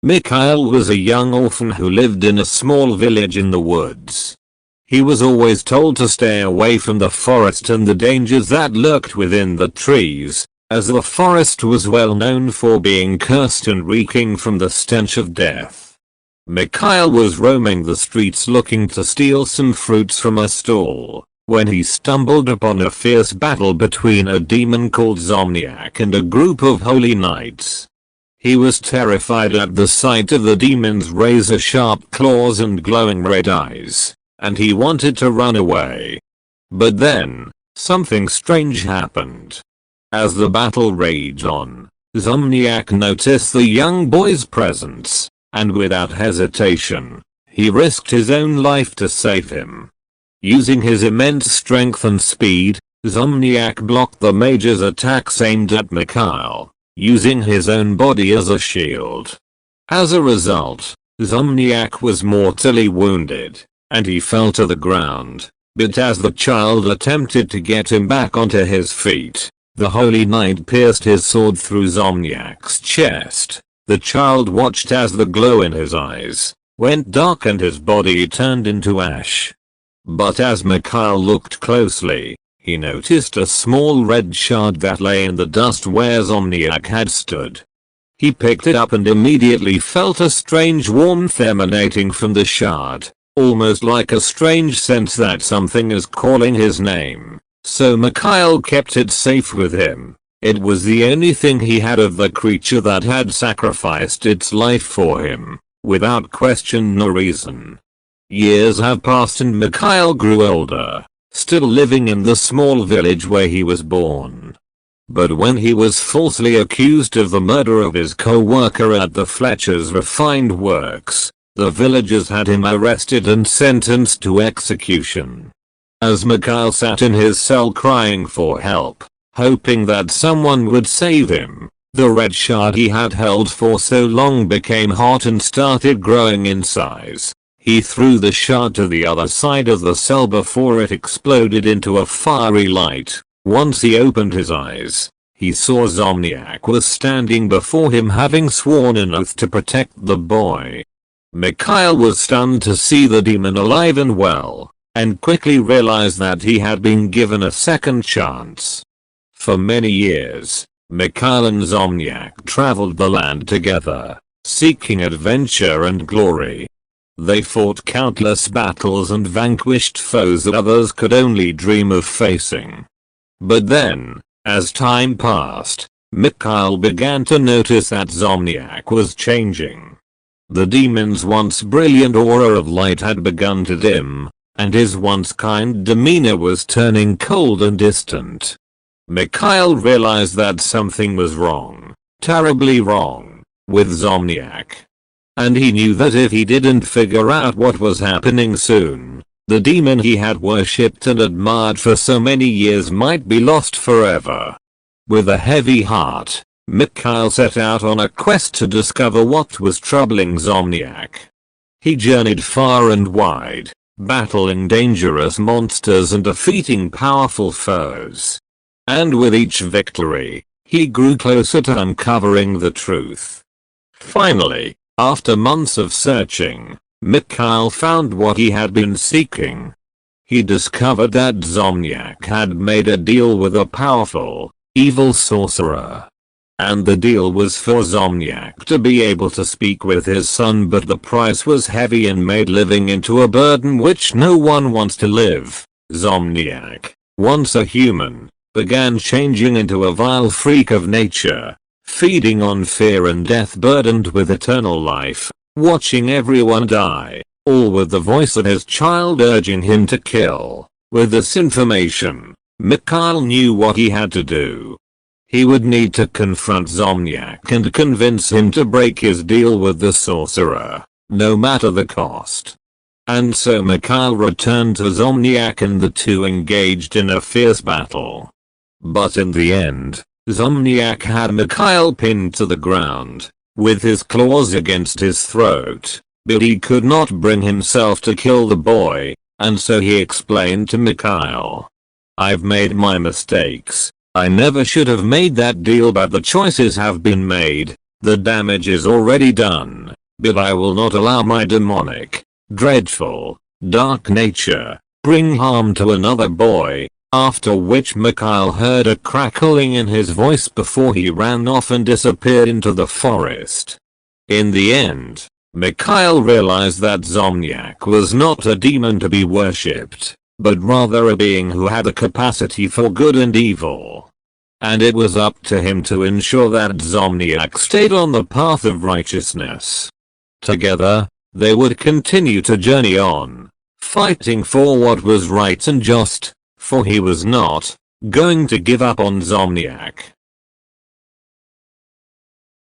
Mikael was a young orphan who lived in a small village in the woods. He was always told to stay away from the forest and the dangers that lurked within the trees, as the forest was well known for being cursed and reeking from the stench of death. Mikael was roaming the streets looking to steal some fruits from a stall, when he stumbled upon a fierce battle between a demon called Zomniac and a group of holy knights. He was terrified at the sight of the demon's razor-sharp claws and glowing red eyes, and he wanted to run away. But then, something strange happened. As the battle raged on, Zomniac noticed the young boy's presence, and without hesitation, he risked his own life to save him. Using his immense strength and speed, Zomniac blocked the mage's attacks aimed at Mikael, using his own body as a shield. As a result, Zomniac was mortally wounded, and he fell to the ground, but as the child attempted to get him back onto his feet, the Holy Knight pierced his sword through Zomniac's chest. The child watched as the glow in his eyes went dark and his body turned into ash. But as Mikael looked closely, he noticed a small red shard that lay in the dust where Zomniac had stood. He picked it up and immediately felt a strange warmth emanating from the shard, almost like a strange sense that something is calling his name. So Mikael kept it safe with him. It was the only thing he had of the creature that had sacrificed its life for him, without question or reason. Years have passed and Mikael grew older, still living in the small village where he was born. But when he was falsely accused of the murder of his co-worker at the Fletcher's refined works, the villagers had him arrested and sentenced to execution. As Mikael sat in his cell crying for help, hoping that someone would save him, the red shard he had held for so long became hot and started growing in size. He threw the shard to the other side of the cell before it exploded into a fiery light. Once he opened his eyes, he saw Zomniac was standing before him having sworn an oath to protect the boy. Mikael was stunned to see the demon alive and well, and quickly realized that he had been given a second chance. For many years, Mikael and Zomniac traveled the land together, seeking adventure and glory. They fought countless battles and vanquished foes that others could only dream of facing. But then, as time passed, Mikael began to notice that Zomniac was changing. The demon's once brilliant aura of light had begun to dim, and his once kind demeanor was turning cold and distant. Mikael realized that something was wrong, terribly wrong, with Zomniac. And he knew that if he didn't figure out what was happening soon, the demon he had worshipped and admired for so many years might be lost forever. With a heavy heart, Mikael set out on a quest to discover what was troubling Zomniac. He journeyed far and wide, battling dangerous monsters and defeating powerful foes. And with each victory, he grew closer to uncovering the truth. Finally, after months of searching, Mikael found what he had been seeking. He discovered that Zomniac had made a deal with a powerful, evil sorcerer. And the deal was for Zomniac to be able to speak with his son, but the price was heavy and made living into a burden which no one wants to live. Zomniac, once a human, began changing into a vile freak of nature, feeding on fear and death, burdened with eternal life, watching everyone die, all with the voice of his child urging him to kill. With this information, Mikael knew what he had to do. He would need to confront Zomniac and convince him to break his deal with the sorcerer, no matter the cost. And so Mikael returned to Zomniac and the two engaged in a fierce battle. But in the end, Zomniac had Mikael pinned to the ground, with his claws against his throat, but he could not bring himself to kill the boy, and so he explained to Mikael. "I've made my mistakes. I never should have made that deal, but the choices have been made. The damage is already done, but I will not allow my demonic, dreadful, dark nature bring harm to another boy. After which Mikael heard a crackling in his voice before he ran off and disappeared into the forest. In the end, Mikael realized that Zomniak was not a demon to be worshipped, but rather a being who had a capacity for good and evil. And it was up to him to ensure that Zomniak stayed on the path of righteousness. Together, they would continue to journey on, fighting for what was right and just, for he was not going to give up on Zomniak.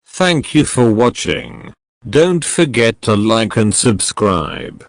Thank you for watching. Don't forget to like and subscribe.